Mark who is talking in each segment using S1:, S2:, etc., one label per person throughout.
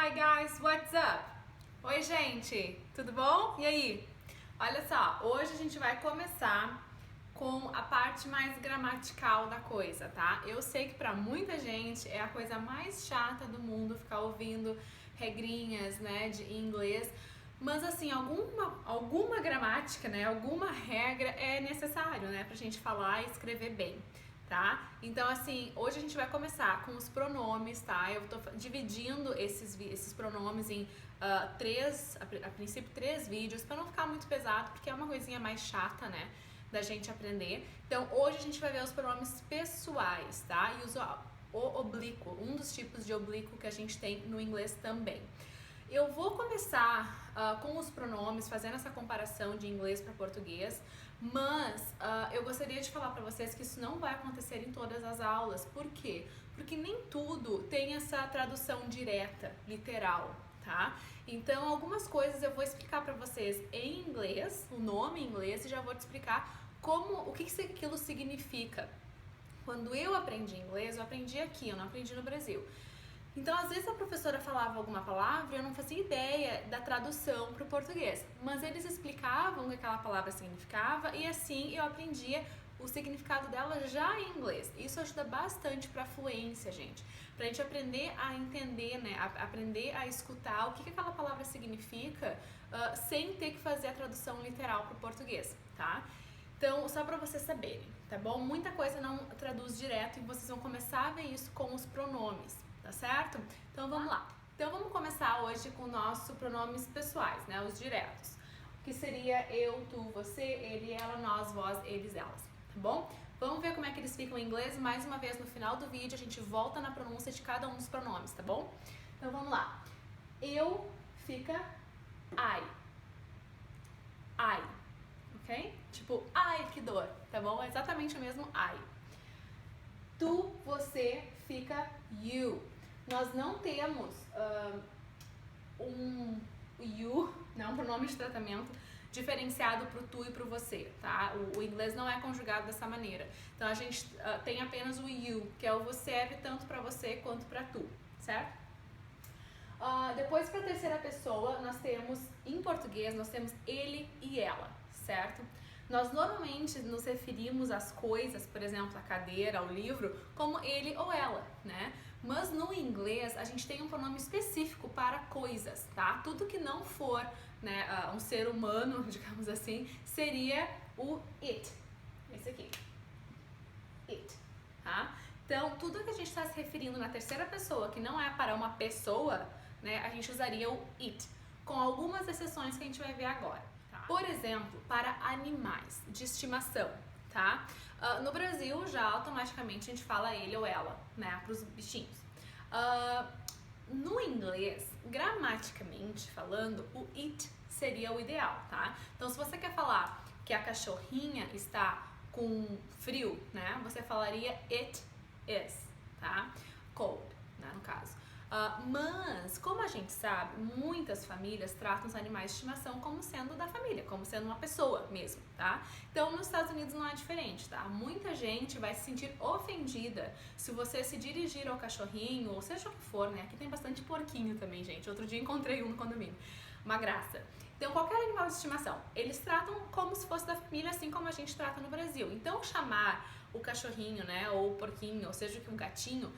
S1: Hi guys, what's up? Oi gente, tudo bom? E aí? Olha só, hoje a gente vai começar com a parte mais gramatical da coisa, tá? Eu sei que pra muita gente é a coisa mais chata do mundo ficar ouvindo regrinhas, né, de inglês, mas assim, alguma gramática, né, alguma regra é necessário, né, pra gente falar e escrever bem. Tá? Então, assim, hoje a gente vai começar com os pronomes, tá? Eu tô dividindo esses pronomes em a princípio, três vídeos, pra não ficar muito pesado, porque é uma coisinha mais chata, né, da gente aprender. Então, hoje a gente vai ver os pronomes pessoais, tá? E o oblíquo, um dos tipos de oblíquo que a gente tem no inglês também. Eu vou começar com os pronomes, fazendo essa comparação de inglês para português, mas eu gostaria de falar para vocês que isso não vai acontecer em todas as aulas. Por quê? Porque nem tudo tem essa tradução direta, literal, tá? Então, algumas coisas eu vou explicar para vocês em inglês, o nome em inglês, e já vou te explicar o que aquilo significa. Quando eu aprendi inglês, eu aprendi aqui, eu não aprendi no Brasil. Então, às vezes a professora falava alguma palavra e eu não fazia ideia da tradução para o português, mas eles explicavam o que aquela palavra significava e assim eu aprendia o significado dela já em inglês. Isso ajuda bastante para a fluência, gente. Pra gente aprender a entender, né, aprender a escutar o que aquela palavra significa sem ter que fazer a tradução literal para o português, tá? Então, só para vocês saberem, tá bom? Muita coisa não traduz direto e vocês vão começar a ver isso com os pronomes. Tá certo? Então vamos lá. Então vamos começar hoje com o nosso pronomes pessoais, né? Os diretos. Que seria eu, tu, você, ele, ela, nós, vós, eles, elas. Tá bom? Vamos ver como é que eles ficam em inglês. Mais uma vez no final do vídeo a gente volta na pronúncia de cada um dos pronomes, tá bom? Então vamos lá. Eu fica I. I. Ok? Tipo, ai, que dor. Tá bom? É exatamente o mesmo I. Tu, você, fica you. Nós não temos um you, né, um pronome de tratamento diferenciado pro tu e pro você, tá? O inglês não é conjugado dessa maneira. Então a gente tem apenas o you, que é o você serve tanto pra você quanto pra tu, certo? Depois, para a terceira pessoa, nós temos, em português, nós temos ele e ela, certo? Nós normalmente nos referimos às coisas, por exemplo, a cadeira, ao livro, como ele ou ela, né? Mas no inglês, a gente tem um pronome específico para coisas, tá? Tudo que não for, né, um ser humano, digamos assim, seria o it. Esse aqui. It, tá? Então, tudo que a gente está se referindo na terceira pessoa, que não é para uma pessoa, né, a gente usaria o it, com algumas exceções que a gente vai ver agora. Tá? Por exemplo, para animais de estimação, tá? No Brasil, já automaticamente a gente fala ele ou ela, né, para os bichinhos. No inglês, gramaticamente falando, o it seria o ideal, tá? Então, se você quer falar que a cachorrinha está com frio, né, você falaria it is, tá? Cold, né, no caso. Mas, como a gente sabe, muitas famílias tratam os animais de estimação como sendo da família, como sendo uma pessoa mesmo, tá? Então, nos Estados Unidos não é diferente, tá? Muita gente vai se sentir ofendida se você se dirigir ao cachorrinho, ou seja o que for, né? Aqui tem bastante porquinho também, gente. Outro dia encontrei um no condomínio. Uma graça. Então, qualquer animal de estimação, eles tratam como se fosse da família, assim como a gente trata no Brasil. Então, chamar o cachorrinho, né, ou o porquinho, ou seja, que um gatinho,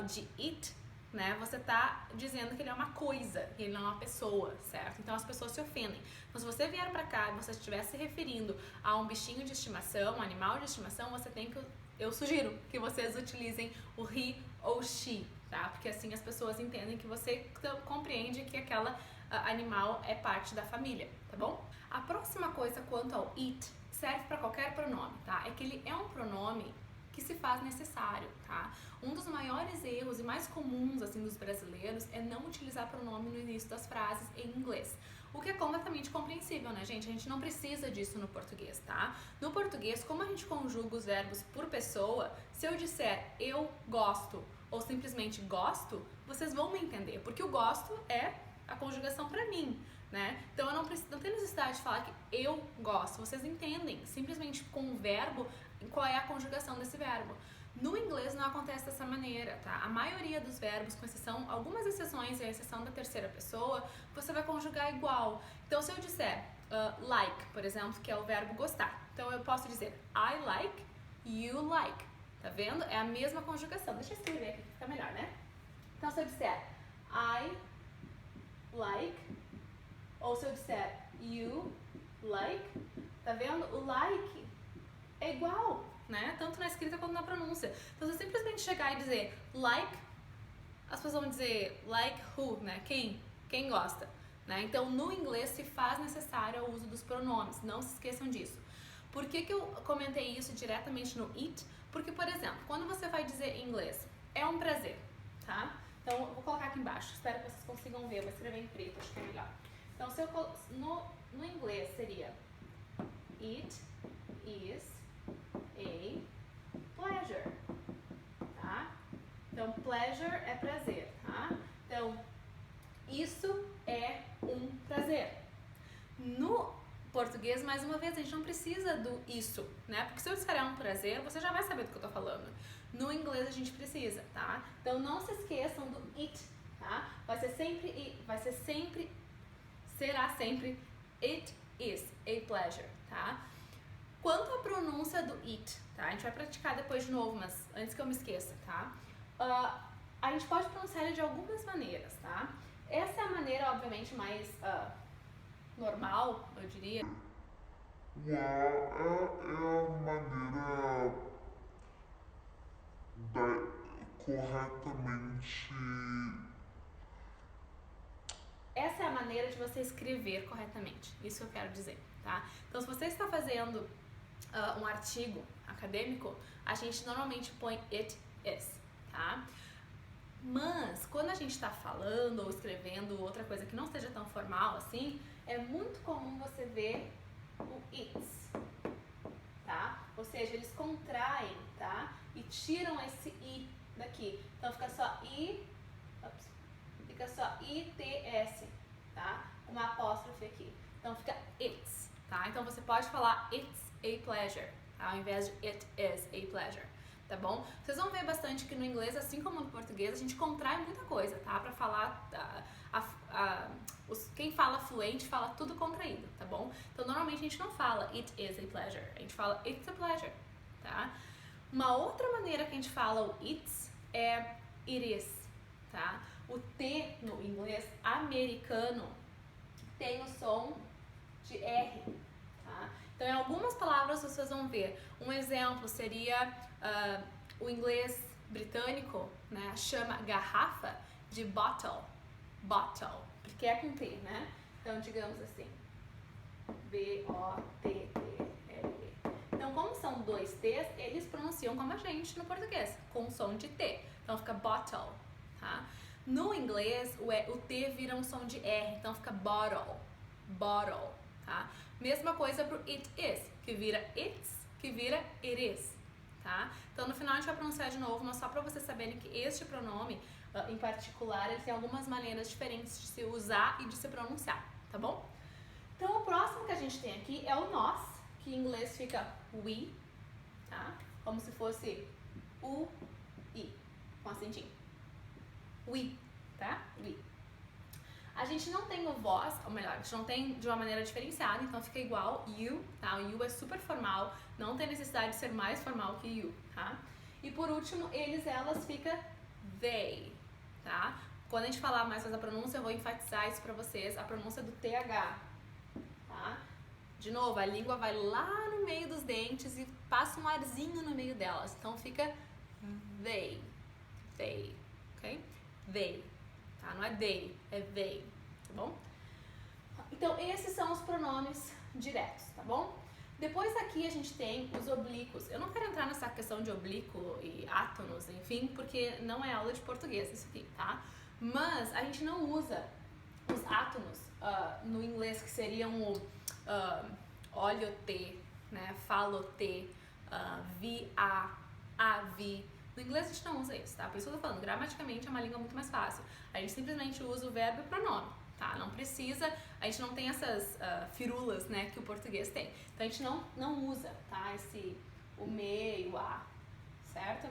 S1: de it, né, você tá dizendo que ele é uma coisa, que ele não é uma pessoa, certo? Então as pessoas se ofendem. Então, se você vier pra cá e você estiver se referindo a um bichinho de estimação, um animal de estimação, você tem que, eu sugiro que vocês utilizem o he ou she, tá? Porque assim as pessoas entendem que você compreende que aquela animal é parte da família, tá bom? A próxima coisa quanto ao it serve para qualquer pronome, tá? É que ele é um pronome que se faz necessário, tá? Um dos maiores erros e mais comuns, assim, dos brasileiros é não utilizar pronome no início das frases em inglês. O que é completamente compreensível, né, gente? A gente não precisa disso no português, tá? No português, como a gente conjuga os verbos por pessoa, se eu disser eu gosto ou simplesmente gosto, vocês vão me entender, porque o gosto é a conjugação pra mim, né? Então eu não tenho necessidade de falar que eu gosto, vocês entendem simplesmente com o verbo qual é a conjugação desse verbo. No inglês não acontece dessa maneira, tá? A maioria dos verbos, com exceção, algumas exceções, e a exceção da terceira pessoa, você vai conjugar igual. Então, se eu disser like, por exemplo, que é o verbo gostar, então eu posso dizer I like, you like. Tá vendo? É a mesma conjugação. Deixa eu escrever aqui que fica melhor, né? Então, se eu disser I like, ou se eu disser you like, tá vendo? O like é igual, né? Tanto na escrita quanto na pronúncia. Então, se eu simplesmente chegar e dizer like, as pessoas vão dizer like who, né? Quem gosta, né? Então, no inglês se faz necessário o uso dos pronomes. Não se esqueçam disso. Por que eu comentei isso diretamente no it? Porque, por exemplo, quando você vai dizer em inglês, é um prazer, tá? Então, eu vou colocar aqui embaixo. Espero que vocês consigam ver. Eu vou escrever em preto, acho que é melhor. Então, se eu no inglês seria it is a pleasure, tá? Então, pleasure é prazer, tá? Então, isso é um prazer. No português, mais uma vez, a gente não precisa do isso, né? Porque se eu disser é um prazer, você já vai saber do que eu tô falando. No inglês a gente precisa, tá? Então, não se esqueçam do it, tá? Será sempre it is a pleasure, tá? Quanto à pronúncia do it, tá? A gente vai praticar depois de novo, mas antes que eu me esqueça, tá? A gente pode pronunciar ele de algumas maneiras, tá? Essa é a maneira, obviamente, mais normal, eu diria.
S2: É a maneira corretamente.
S1: Essa é a maneira de você escrever corretamente, isso eu quero dizer, tá? Então, se você está fazendo um artigo acadêmico, a gente normalmente põe it is, tá? Mas, quando a gente está falando ou escrevendo outra coisa que não seja tão formal assim, é muito comum você ver o it's, tá? Ou seja, eles contraem, tá? E tiram esse i daqui. Então, fica só its, tá? Uma apóstrofe aqui. Então, fica it's, tá? Então, você pode falar it's a pleasure, tá? Ao invés de it is a pleasure. Tá bom? Vocês vão ver bastante que no inglês, assim como no português, a gente contrai muita coisa, tá? Pra falar, quem fala fluente fala tudo contraído, tá bom? Então, normalmente a gente não fala it is a pleasure, a gente fala it's a pleasure, tá? Uma outra maneira que a gente fala o it's é it is, tá? O T no inglês americano tem o som de R, tá? Então, em algumas palavras vocês vão ver. Um exemplo seria o inglês britânico, né, chama garrafa de bottle, porque é com T, né? Então, digamos assim, B-O-T-T-L-E. Então, como são dois T's, eles pronunciam como a gente no português, com som de T. Então, fica bottle, tá? No inglês, o T vira um som de R, então fica bottle, tá? Mesma coisa pro it is, que vira it's, que vira it is, tá? Então, no final a gente vai pronunciar de novo, mas só para vocês saberem que este pronome, em particular, ele tem algumas maneiras diferentes de se usar e de se pronunciar, tá bom? Então, o próximo que a gente tem aqui é o nós, que em inglês fica we, tá? Como se fosse u-i, com acentinho. We, tá? We. A gente não tem o vós, ou melhor, a gente não tem de uma maneira diferenciada, então fica igual you, tá? O you é super formal, não tem necessidade de ser mais formal que you, tá? E por último, eles, elas, fica they, tá? Quando a gente falar mais sobre a pronúncia, eu vou enfatizar isso pra vocês, a pronúncia do TH, tá? De novo, a língua vai lá no meio dos dentes e passa um arzinho no meio delas, então fica they, ok? They, tá? Não é they, é they, tá bom? Então, esses são os pronomes diretos, tá bom? Depois aqui a gente tem os oblíquos. Eu não quero entrar nessa questão de oblíquo e átonos, enfim, porque não é aula de português isso aqui, tá? Mas a gente não usa os átonos no inglês, que seriam o olho-te, né? Falo-te, vi-a, a-vi. No inglês a gente não usa isso, tá? Por isso que eu tô falando, gramaticamente é uma língua muito mais fácil. A gente simplesmente usa o verbo e o pronome, tá? Não precisa, a gente não tem essas firulas, né, que o português tem. Então a gente não usa, tá? O me e o a, certo?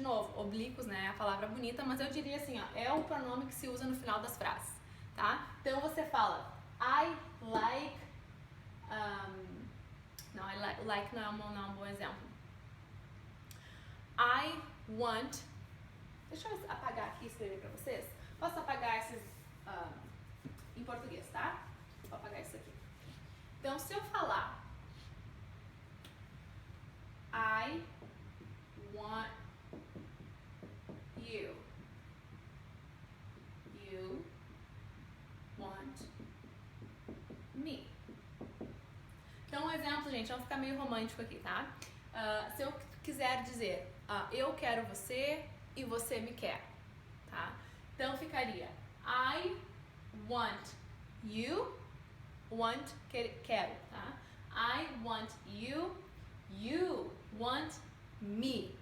S1: novo, oblíquos, né, é a palavra bonita, mas eu diria assim, ó, é o pronome que se usa no final das frases, tá? Então você fala, I like, não, like não é um bom exemplo. I want, deixa eu apagar aqui e escrever pra vocês. Posso apagar esses em português, tá? Vou apagar isso aqui. Então, se eu falar I want you. You want me. Então, um exemplo, gente, vamos ficar meio romântico aqui, tá? Se eu quiser dizer eu quero você e você me quer, tá? Então, ficaria I want you, quero, tá? I want you, you want me,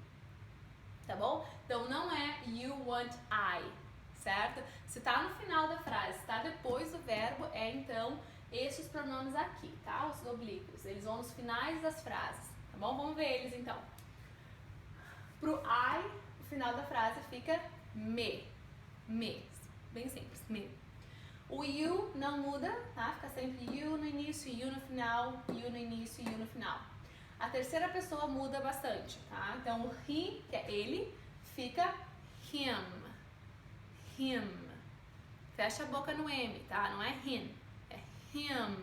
S1: tá bom? Então não é you want I, certo? Se tá no final da frase, se tá depois do verbo, é então esses pronomes aqui, tá? Os oblíquos, eles vão nos finais das frases, tá bom? Vamos ver eles então. Pro I, o final da frase fica me, bem simples, me. O you não muda, tá? Fica sempre you no início, you no final, you no início, you no final. A terceira pessoa muda bastante, tá? Então o he, que é ele, fica him. Fecha a boca no M, tá? Não é him, é him.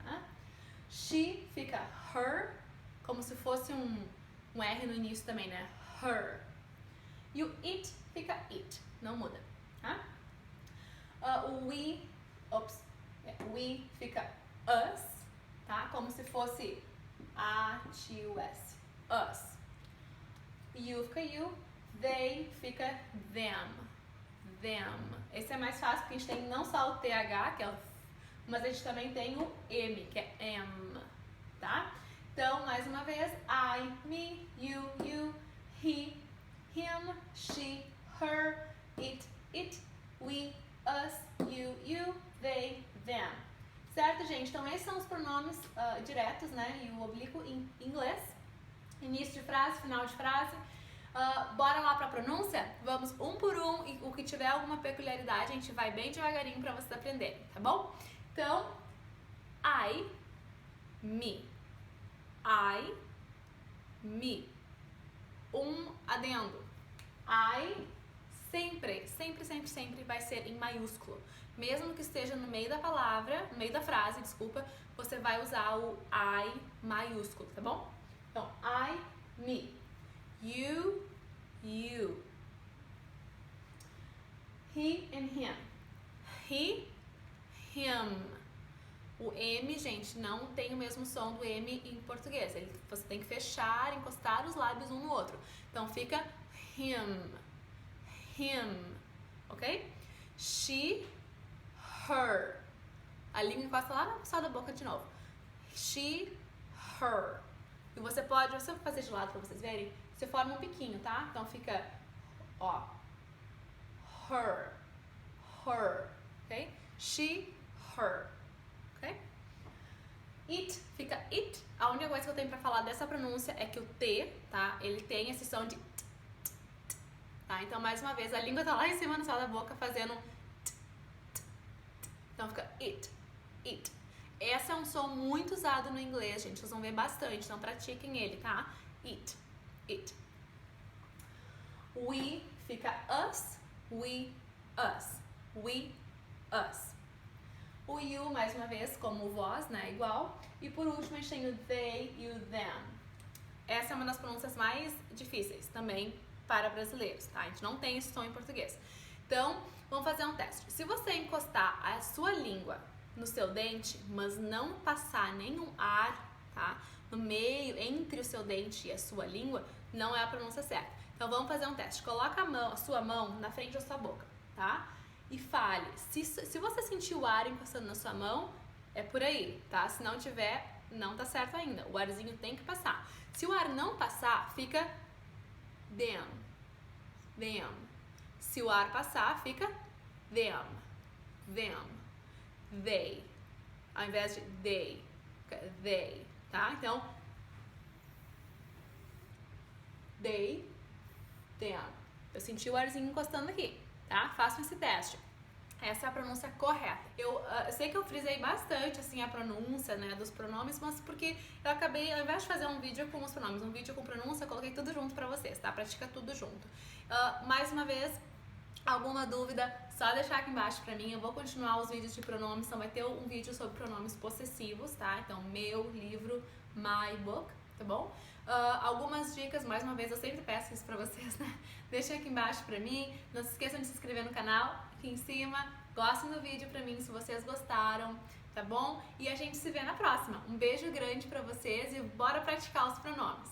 S1: Tá? She fica her, como se fosse um R no início também, né? Her. E o it fica it, não muda, tá? O we fica us, tá? Como se fosse A-T-U-S, us. You fica you, they fica them. Esse é mais fácil porque a gente tem não só o TH, que é o F, mas a gente também tem o M, que é M, tá? Então, mais uma vez, I, me, you, he, him, she, her, it, we, us, you, they, them. Certo, gente? Então, esses são os pronomes diretos, né? E o oblíquo em inglês. Início de frase, final de frase. Bora lá pra pronúncia? Vamos um por um e o que tiver alguma peculiaridade a gente vai bem devagarinho pra vocês aprenderem, tá bom? Então, I, me. I, me. Um adendo. I sempre vai ser em maiúsculo. Mesmo que esteja no meio da palavra, no meio da frase, desculpa, você vai usar o I maiúsculo, tá bom? Então, I, me. You. He and him. He, him. O M, gente, não tem o mesmo som do M em português. Você tem que fechar, encostar os lábios um no outro. Então, fica him, ok? She, her. A língua encosta lá na alçada da boca de novo. She, her. E você pode, se eu fazer de lado pra vocês verem, você forma um biquinho, tá? Então fica, ó, her, ok? She, her, ok? It fica it. A única coisa que eu tenho pra falar dessa pronúncia é que o T, tá? Ele tem esse som de t, tá? Então, mais uma vez, a língua tá lá em cima no céu da boca fazendo t. Então fica it. Esse é um som muito usado no inglês, gente. Vocês vão ver bastante, então pratiquem ele, tá? It. We fica us, we, us. O you, mais uma vez, como voz, né? Igual. E por último, a gente tem o they e o them. Essa é uma das pronúncias mais difíceis também para brasileiros, tá? A gente não tem esse som em português. Então, vamos fazer um teste. Se você encostar a sua língua no seu dente, mas não passar nenhum ar, tá? No meio, entre o seu dente e a sua língua, não é a pronúncia certa. Então vamos fazer um teste. Coloca a sua mão na frente da sua boca, tá? E fale. Se você sentir o ar encostando na sua mão, é por aí, tá? Se não tiver, não tá certo ainda. O arzinho tem que passar. Se o ar não passar, fica them. Se o ar passar, fica them. They. Ao invés de they, tá? Então, they, them. Eu senti o arzinho encostando aqui, tá? Façam esse teste. Essa é a pronúncia correta. Eu sei que eu frisei bastante assim a pronúncia, né, dos pronomes, mas porque eu acabei, ao invés de fazer um vídeo com os pronomes, um vídeo com pronúncia, eu coloquei tudo junto pra vocês, tá? Pratica tudo junto. Mais uma vez, alguma dúvida, só deixar aqui embaixo pra mim. Eu vou continuar os vídeos de pronomes, então vai ter um vídeo sobre pronomes possessivos, tá? Então, meu livro, my book, tá bom? Algumas dicas, mais uma vez, eu sempre peço isso pra vocês, né? Deixem aqui embaixo pra mim. Não se esqueçam de se inscrever no canal, aqui em cima. Gostem do vídeo pra mim se vocês gostaram, tá bom? E a gente se vê na próxima. Um beijo grande pra vocês e bora praticar os pronomes.